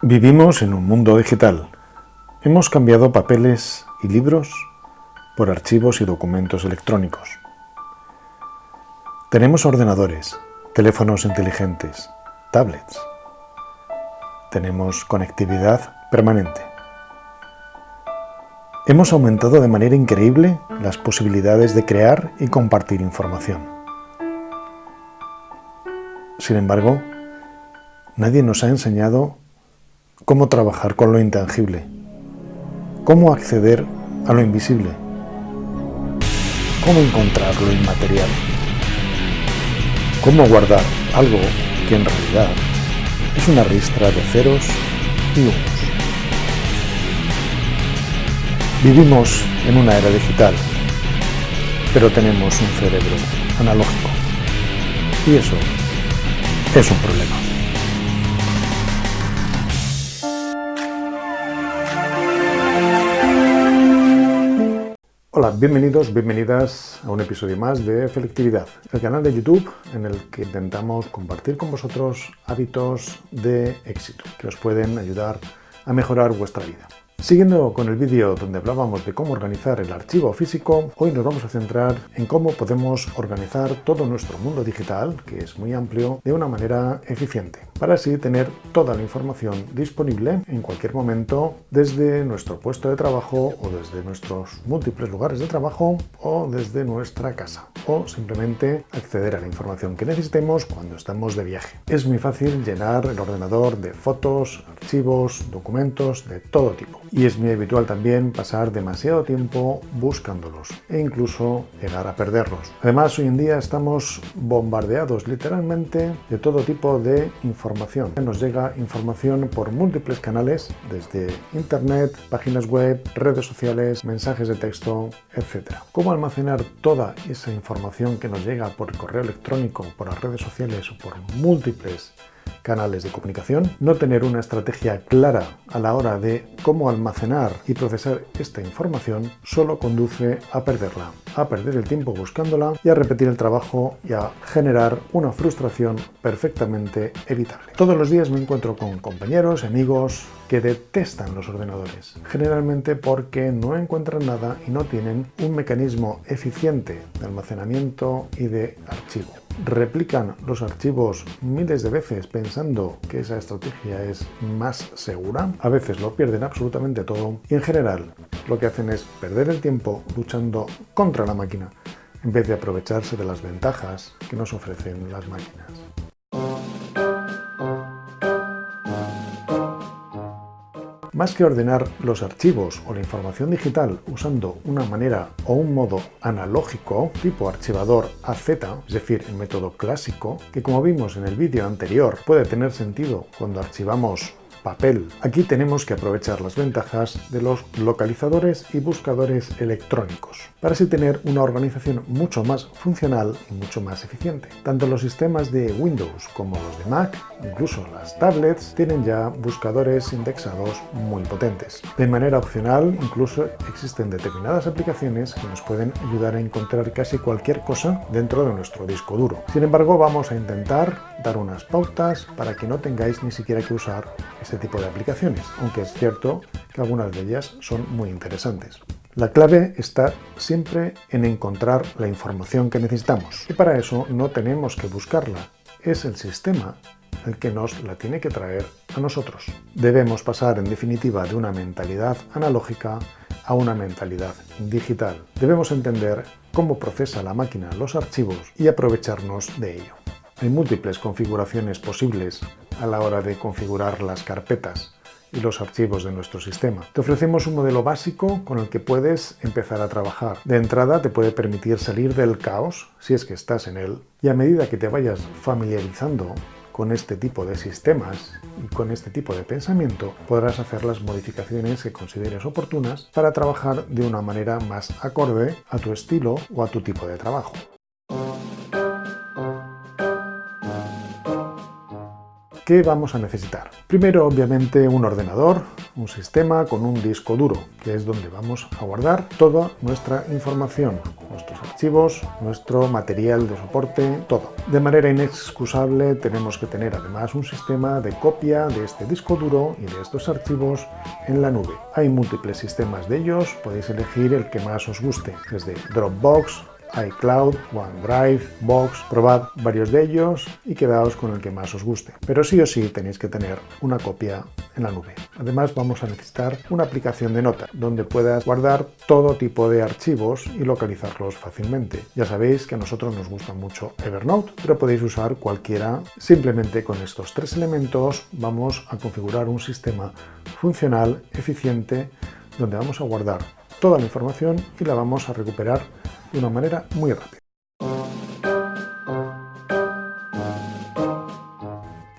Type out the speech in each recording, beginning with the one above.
Vivimos en un mundo digital. Hemos cambiado papeles y libros por archivos y documentos electrónicos. Tenemos ordenadores, teléfonos inteligentes, tablets. Tenemos conectividad permanente. Hemos aumentado de manera increíble las posibilidades de crear y compartir información. Sin embargo, nadie nos ha enseñado cómo trabajar con lo intangible, cómo acceder a lo invisible, cómo encontrar lo inmaterial, cómo guardar algo que en realidad es una ristra de ceros y unos. Vivimos en una era digital, pero tenemos un cerebro analógico, y eso es un problema. Hola, bienvenidos, bienvenidas a un episodio más de Felectividad, el canal de YouTube en el que intentamos compartir con vosotros hábitos de éxito que os pueden ayudar a mejorar vuestra vida. Siguiendo con el vídeo donde hablábamos de cómo organizar el archivo físico, hoy nos vamos a centrar en cómo podemos organizar todo nuestro mundo digital, que es muy amplio, de una manera eficiente, para así tener toda la información disponible en cualquier momento desde nuestro puesto de trabajo o desde nuestros múltiples lugares de trabajo o desde nuestra casa, o simplemente acceder a la información que necesitemos cuando estamos de viaje. Es muy fácil llenar el ordenador de fotos, archivos, documentos de todo tipo. Y es muy habitual también pasar demasiado tiempo buscándolos e incluso llegar a perderlos. Además, hoy en día estamos bombardeados literalmente de todo tipo de información. Nos llega información por múltiples canales, desde internet, páginas web, redes sociales, mensajes de texto, etc. ¿Cómo almacenar toda esa información que nos llega por correo electrónico, por las redes sociales o por múltiples canales de comunicación? No tener una estrategia clara a la hora de cómo almacenar y procesar esta información solo conduce a perderla, a perder el tiempo buscándola y a repetir el trabajo y a generar una frustración perfectamente evitable. Todos los días me encuentro con compañeros, amigos que detestan los ordenadores, generalmente porque no encuentran nada y no tienen un mecanismo eficiente de almacenamiento y de archivo. Replican los archivos miles de veces pensando que esa estrategia es más segura. A veces lo pierden absolutamente todo y en general lo que hacen es perder el tiempo luchando contra la máquina en vez de aprovecharse de las ventajas que nos ofrecen las máquinas. Más que ordenar los archivos o la información digital usando una manera o un modo analógico, tipo archivador AZ, es decir, el método clásico, que como vimos en el vídeo anterior puede tener sentido cuando archivamos papel. Aquí tenemos que aprovechar las ventajas de los localizadores y buscadores electrónicos, para así tener una organización mucho más funcional y mucho más eficiente. Tanto los sistemas de Windows como los de Mac, incluso las tablets, tienen ya buscadores indexados muy potentes. De manera opcional, incluso existen determinadas aplicaciones que nos pueden ayudar a encontrar casi cualquier cosa dentro de nuestro disco duro. Sin embargo, vamos a intentar dar unas pautas para que no tengáis ni siquiera que usar este tipo de aplicaciones, aunque es cierto que algunas de ellas son muy interesantes. La clave está siempre en encontrar la información que necesitamos y para eso no tenemos que buscarla, es el sistema el que nos la tiene que traer a nosotros. Debemos pasar en definitiva de una mentalidad analógica a una mentalidad digital. Debemos entender cómo procesa la máquina los archivos y aprovecharnos de ello. Hay múltiples configuraciones posibles a la hora de configurar las carpetas y los archivos de nuestro sistema. Te ofrecemos un modelo básico con el que puedes empezar a trabajar. De entrada te puede permitir salir del caos, si es que estás en él, y a medida que te vayas familiarizando con este tipo de sistemas y con este tipo de pensamiento, podrás hacer las modificaciones que consideres oportunas para trabajar de una manera más acorde a tu estilo o a tu tipo de trabajo. ¿Qué vamos a necesitar? Primero, obviamente, un ordenador, un sistema con un disco duro, que es donde vamos a guardar toda nuestra información, nuestros archivos, nuestro material de soporte, todo. De manera inexcusable tenemos que tener además un sistema de copia de este disco duro y de estos archivos en la nube. Hay múltiples sistemas de ellos, podéis elegir el que más os guste, desde Dropbox, iCloud, OneDrive, Box, probad varios de ellos y quedaos con el que más os guste. Pero sí o sí tenéis que tener una copia en la nube. Además vamos a necesitar una aplicación de notas donde puedas guardar todo tipo de archivos y localizarlos fácilmente. Ya sabéis que a nosotros nos gusta mucho Evernote, pero podéis usar cualquiera. Simplemente con estos tres elementos vamos a configurar un sistema funcional, eficiente, donde vamos a guardar toda la información y la vamos a recuperar de una manera muy rápida.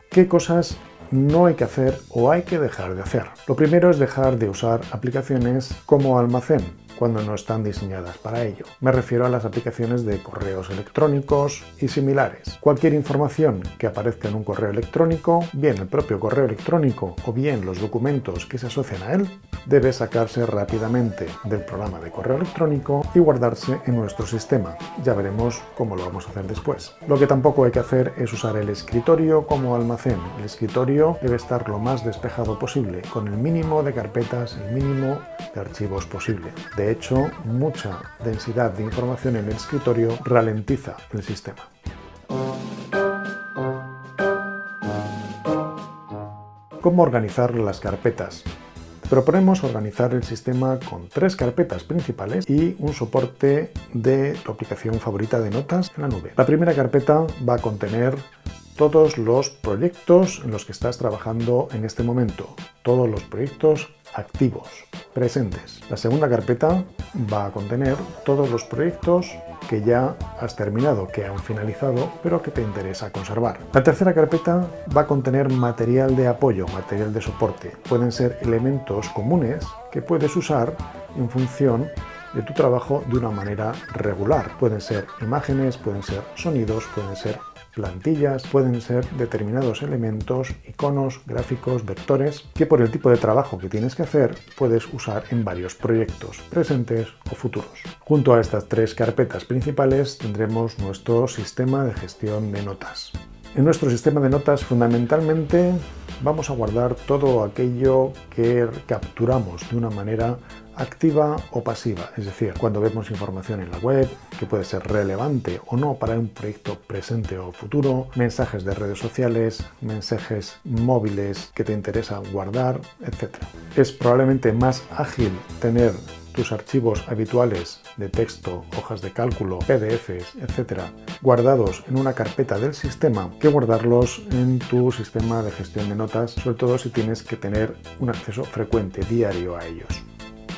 ¿Qué cosas no hay que hacer o hay que dejar de hacer? Lo primero es dejar de usar aplicaciones como almacén cuando no están diseñadas para ello. Me refiero a las aplicaciones de correos electrónicos y similares. Cualquier información que aparezca en un correo electrónico, bien el propio correo electrónico o bien los documentos que se asocian a él, debe sacarse rápidamente del programa de correo electrónico y guardarse en nuestro sistema. Ya veremos cómo lo vamos a hacer después. Lo que tampoco hay que hacer es usar el escritorio como almacén. El escritorio debe estar lo más despejado posible, con el mínimo de carpetas, el mínimo de archivos posible. De hecho, mucha densidad de información en el escritorio ralentiza el sistema. ¿Cómo organizar las carpetas? Proponemos organizar el sistema con 3 carpetas principales y un soporte de tu aplicación favorita de notas en la nube. La primera carpeta va a contener todos los proyectos en los que estás trabajando en este momento, todos los proyectos activos, presentes. La segunda carpeta va a contener todos los proyectos que ya has terminado, que han finalizado, pero que te interesa conservar. La tercera carpeta va a contener material de apoyo, material de soporte. Pueden ser elementos comunes que puedes usar en función de tu trabajo de una manera regular. Pueden ser imágenes, pueden ser sonidos, pueden ser plantillas, pueden ser determinados elementos, iconos, gráficos, vectores, que por el tipo de trabajo que tienes que hacer puedes usar en varios proyectos, presentes o futuros. Junto a estas 3 carpetas principales tendremos nuestro sistema de gestión de notas. En nuestro sistema de notas fundamentalmente vamos a guardar todo aquello que capturamos de una manera activa o pasiva, es decir, cuando vemos información en la web que puede ser relevante o no para un proyecto presente o futuro, mensajes de redes sociales, mensajes móviles que te interesa guardar, etc. Es probablemente más ágil tener tus archivos habituales de texto, hojas de cálculo, PDFs, etc., guardados en una carpeta del sistema que guardarlos en tu sistema de gestión de notas, sobre todo si tienes que tener un acceso frecuente, diario a ellos.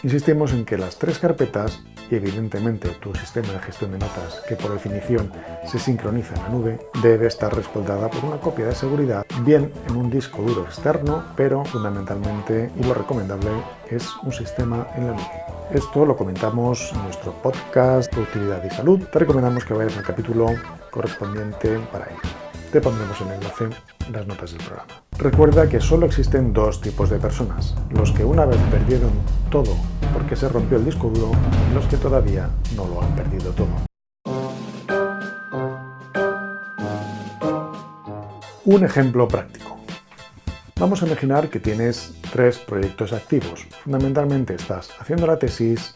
Insistimos en que las 3 carpetas y evidentemente tu sistema de gestión de notas, que por definición se sincroniza en la nube, debe estar respaldada por una copia de seguridad, bien en un disco duro externo, pero fundamentalmente y lo recomendable es un sistema en la nube. Esto lo comentamos en nuestro podcast Productividad y Salud. Te recomendamos que vayas al capítulo correspondiente para ello. Te pondremos el enlace en las notas del programa. Recuerda que solo existen 2 tipos de personas: los que una vez perdieron todo porque se rompió el disco duro y los que todavía no lo han perdido todo. Un ejemplo práctico. Vamos a imaginar que tienes 3 proyectos activos. Fundamentalmente estás haciendo la tesis,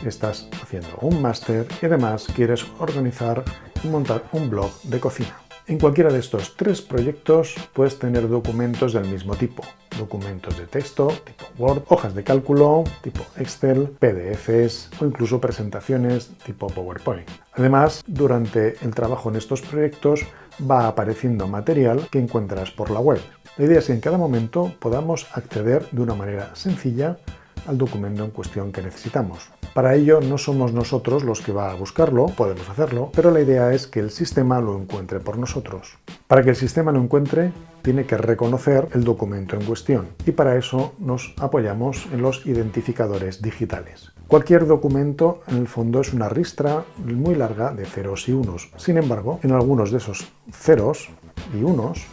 estás haciendo un máster y además quieres organizar y montar un blog de cocina. En cualquiera de estos 3 proyectos puedes tener documentos del mismo tipo. Documentos de texto tipo Word, hojas de cálculo tipo Excel, PDFs o incluso presentaciones tipo PowerPoint. Además, durante el trabajo en estos proyectos va apareciendo material que encuentras por la web. La idea es que en cada momento podamos acceder de una manera sencilla al documento en cuestión que necesitamos. Para ello no somos nosotros los que va a buscarlo, podemos hacerlo, pero la idea es que el sistema lo encuentre por nosotros. Para que el sistema lo encuentre, tiene que reconocer el documento en cuestión y para eso nos apoyamos en los identificadores digitales. Cualquier documento en el fondo es una ristra muy larga de ceros y unos. Sin embargo, en algunos de esos ceros y unos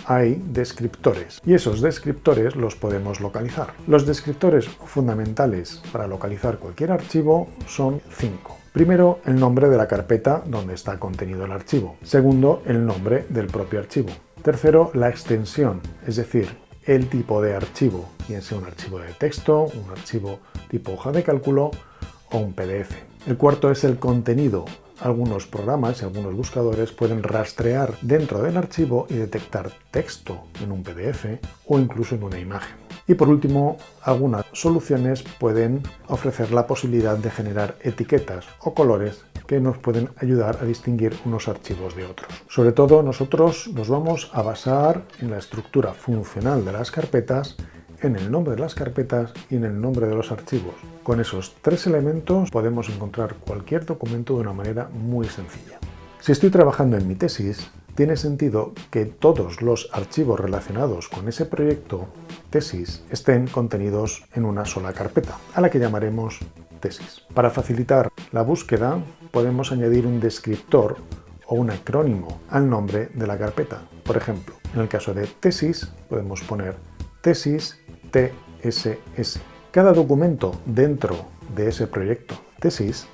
hay descriptores y esos descriptores los podemos localizar. Los descriptores fundamentales para localizar cualquier archivo son 5. Primero, el nombre de la carpeta donde está contenido el archivo. Segundo, el nombre del propio archivo. Tercero, la extensión, es decir, el tipo de archivo, bien sea un archivo de texto, un archivo tipo hoja de cálculo o un PDF. El cuarto es el contenido. Algunos programas y algunos buscadores pueden rastrear dentro del archivo y detectar texto en un PDF o incluso en una imagen. Y por último, algunas soluciones pueden ofrecer la posibilidad de generar etiquetas o colores que nos pueden ayudar a distinguir unos archivos de otros. Sobre todo, nosotros nos vamos a basar en la estructura funcional de las carpetas, en el nombre de las carpetas y en el nombre de los archivos. Con esos 3 elementos podemos encontrar cualquier documento de una manera muy sencilla. Si estoy trabajando en mi tesis, tiene sentido que todos los archivos relacionados con ese proyecto tesis estén contenidos en una sola carpeta, a la que llamaremos tesis. Para facilitar la búsqueda, podemos añadir un descriptor o un acrónimo al nombre de la carpeta. Por ejemplo, en el caso de tesis, podemos poner tesis TSS. Cada documento dentro de ese proyecto tesis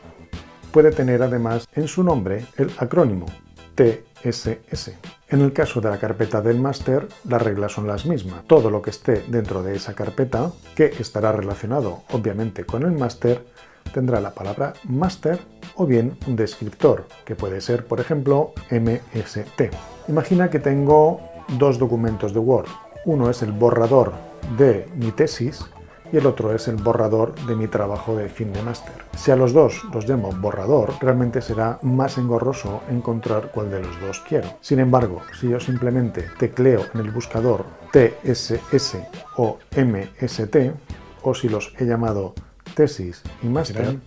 puede tener además en su nombre el acrónimo TSS. En el caso de la carpeta del máster, las reglas son las mismas. Todo lo que esté dentro de esa carpeta, que estará relacionado obviamente con el máster, tendrá la palabra máster o bien un descriptor, que puede ser, por ejemplo, MST. Imagina que tengo 2 documentos de Word. Uno es el borrador de mi tesis y el otro es el borrador de mi trabajo de fin de máster. Si a los dos los llamo borrador, realmente será más engorroso encontrar cuál de los dos quiero. Sin embargo, si yo simplemente tecleo en el buscador TSS o MST, o si los he llamado tesis y máster,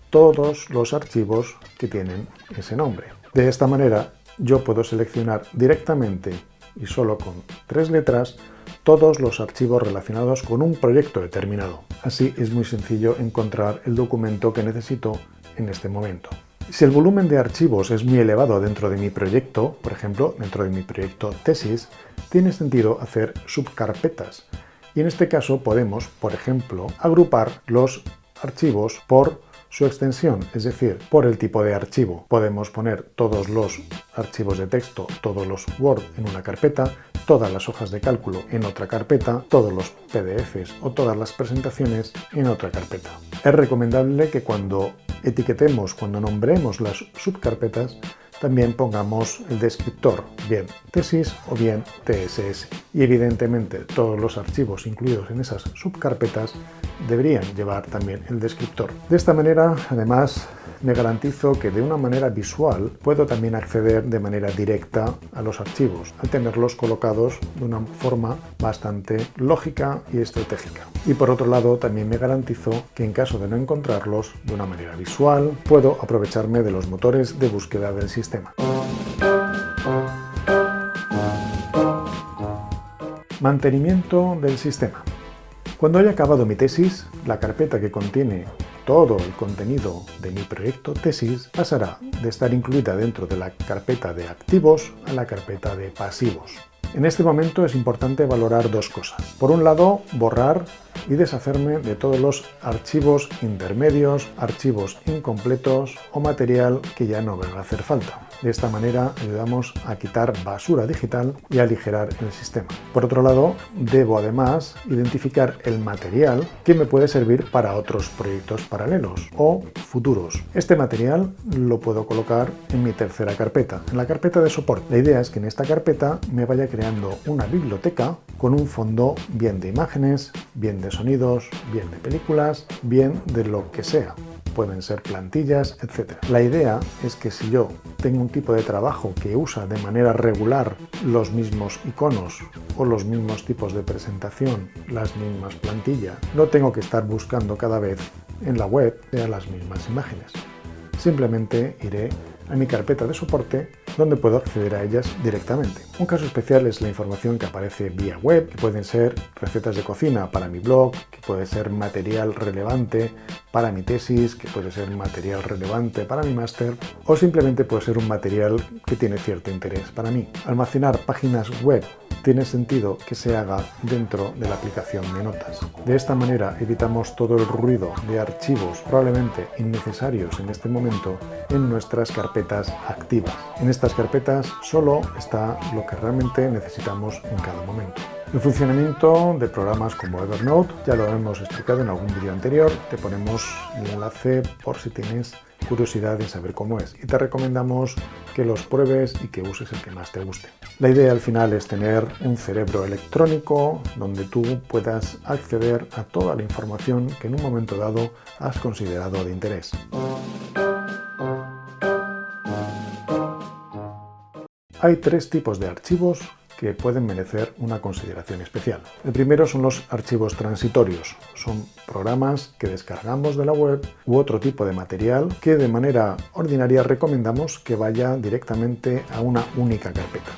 todos los archivos que tienen ese nombre. De esta manera, yo puedo seleccionar directamente y solo con 3 letras todos los archivos relacionados con un proyecto determinado. Así es muy sencillo encontrar el documento que necesito en este momento. Si el volumen de archivos es muy elevado dentro de mi proyecto, por ejemplo, dentro de mi proyecto tesis, tiene sentido hacer subcarpetas. Y en este caso podemos, por ejemplo, agrupar los archivos por su extensión, es decir, por el tipo de archivo. Podemos poner todos los archivos de texto, todos los Word en una carpeta, todas las hojas de cálculo en otra carpeta, todos los PDFs o todas las presentaciones en otra carpeta. Es recomendable que cuando etiquetemos, cuando nombremos las subcarpetas, también pongamos el descriptor, bien tesis o bien TSS. Y evidentemente todos los archivos incluidos en esas subcarpetas deberían llevar también el descriptor. De esta manera, además, me garantizo que de una manera visual puedo también acceder de manera directa a los archivos, al tenerlos colocados de una forma bastante lógica y estratégica. Y por otro lado, también me garantizo que en caso de no encontrarlos de una manera visual, puedo aprovecharme de los motores de búsqueda del sistema. Mantenimiento del sistema. Cuando haya acabado mi tesis, la carpeta que contiene todo el contenido de mi proyecto tesis pasará de estar incluida dentro de la carpeta de activos a la carpeta de pasivos. En este momento es importante valorar 2 cosas. Por un lado, borrar y deshacerme de todos los archivos intermedios, archivos incompletos o material que ya no me va a hacer falta. De esta manera ayudamos a quitar basura digital y a aligerar el sistema. Por otro lado, debo además identificar el material que me puede servir para otros proyectos paralelos o futuros. Este material lo puedo colocar en mi tercera carpeta, en la carpeta de soporte. La idea es que en esta carpeta me vaya creando una biblioteca con un fondo bien de imágenes, bien de sonidos, bien de películas, bien de lo que sea. Pueden ser plantillas, etc. La idea es que si yo tengo un tipo de trabajo que usa de manera regular los mismos iconos o los mismos tipos de presentación, las mismas plantillas, no tengo que estar buscando cada vez en la web las mismas imágenes. Simplemente iré a mi carpeta de soporte, donde puedo acceder a ellas directamente. Un caso especial es la información que aparece vía web, que pueden ser recetas de cocina para mi blog, que puede ser material relevante para mi tesis, que puede ser material relevante para mi máster, o simplemente puede ser un material que tiene cierto interés para mí. Almacenar páginas web tiene sentido que se haga dentro de la aplicación de notas. De esta manera evitamos todo el ruido de archivos probablemente innecesarios en este momento en nuestras carpetas activas. En estas carpetas solo está lo que realmente necesitamos en cada momento. El funcionamiento de programas como Evernote ya lo hemos explicado en algún vídeo anterior. Te ponemos el enlace por si tienes curiosidad en saber cómo es, y te recomendamos que los pruebes y que uses el que más te guste. La idea al final es tener un cerebro electrónico donde tú puedas acceder a toda la información que en un momento dado has considerado de interés. Hay tres tipos de archivos que pueden merecer una consideración especial. El primero son los archivos transitorios. Son programas que descargamos de la web u otro tipo de material que de manera ordinaria recomendamos que vaya directamente a una única carpeta,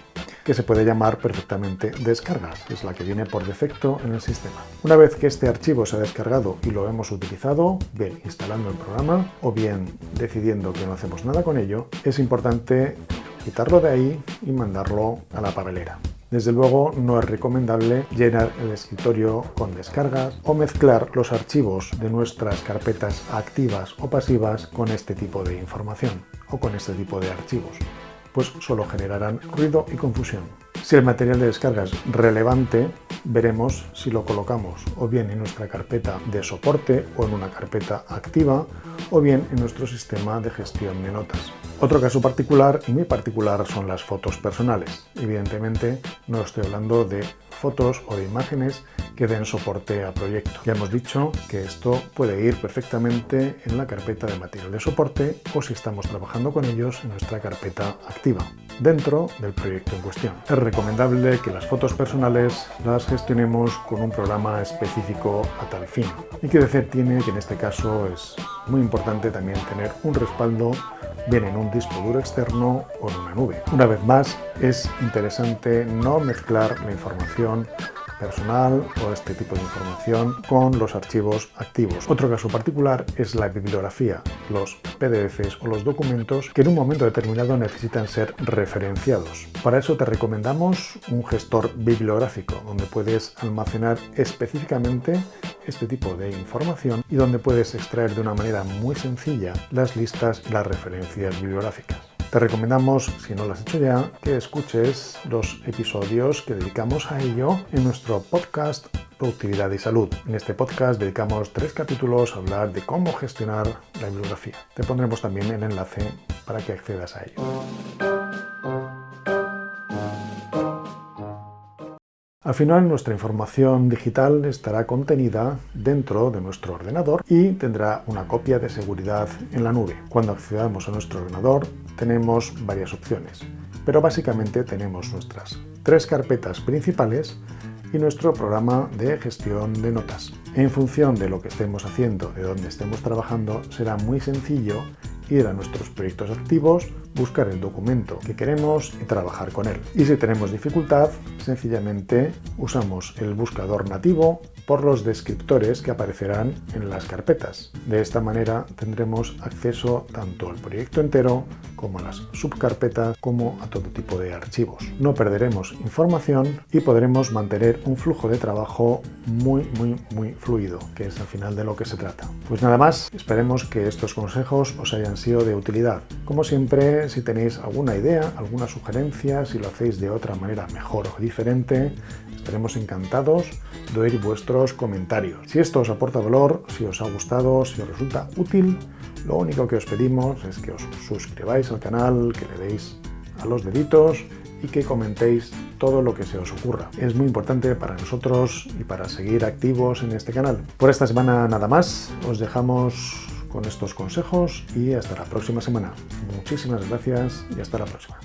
que se puede llamar perfectamente descargas, es la que viene por defecto en el sistema. Una vez que este archivo se ha descargado y lo hemos utilizado, bien instalando el programa o bien decidiendo que no hacemos nada con ello, es importante quitarlo de ahí y mandarlo a la papelera. Desde luego no es recomendable llenar el escritorio con descargas o mezclar los archivos de nuestras carpetas activas o pasivas con este tipo de información o con este tipo de archivos, pues solo generarán ruido y confusión. Si el material de descarga es relevante, veremos si lo colocamos o bien en nuestra carpeta de soporte o en una carpeta activa o bien en nuestro sistema de gestión de notas. Otro caso particular y muy particular son las fotos personales. Evidentemente no estoy hablando de fotos o de imágenes que den soporte a proyectos. Ya hemos dicho que esto puede ir perfectamente en la carpeta de material de soporte o si estamos trabajando con ellos en nuestra carpeta activa, dentro del proyecto en cuestión. Es recomendable que las fotos personales las gestionemos con un programa específico a tal fin. Y que decir tiene que en este caso es muy importante también tener un respaldo bien en un disco duro externo o en una nube. Una vez más, es interesante no mezclar la información personal o este tipo de información con los archivos activos. Otro caso particular es la bibliografía, los PDFs o los documentos que en un momento determinado necesitan ser referenciados. Para eso te recomendamos un gestor bibliográfico donde puedes almacenar específicamente este tipo de información y donde puedes extraer de una manera muy sencilla las listas y las referencias bibliográficas. Te recomendamos, si no lo has hecho ya, que escuches los episodios que dedicamos a ello en nuestro podcast Productividad y Salud. En este podcast dedicamos 3 capítulos a hablar de cómo gestionar la bibliografía. Te pondremos también el enlace para que accedas a ello. Al final, nuestra información digital estará contenida dentro de nuestro ordenador y tendrá una copia de seguridad en la nube. Cuando accedamos a nuestro ordenador, tenemos varias opciones, pero básicamente tenemos nuestras 3 carpetas principales y nuestro programa de gestión de notas. En función de lo que estemos haciendo, de dónde estemos trabajando, será muy sencillo ir a nuestros proyectos activos, buscar el documento que queremos y trabajar con él. Y si tenemos dificultad, sencillamente usamos el buscador nativo por los descriptores que aparecerán en las carpetas. De esta manera tendremos acceso tanto al proyecto entero como a las subcarpetas como a todo tipo de archivos. No perderemos información y podremos mantener un flujo de trabajo muy fluido, que es al final de lo que se trata. Pues nada más, esperemos que estos consejos os hayan sido de utilidad. Como siempre, si tenéis alguna idea, alguna sugerencia, si lo hacéis de otra manera mejor o diferente, estaremos encantados de oír vuestros comentarios. Si esto os aporta valor, si os ha gustado, si os resulta útil, lo único que os pedimos es que os suscribáis al canal, que le deis a los deditos y que comentéis todo lo que se os ocurra. Es muy importante para nosotros y para seguir activos en este canal. Por esta semana nada más, os dejamos con estos consejos y hasta la próxima semana. Muchísimas gracias y hasta la próxima.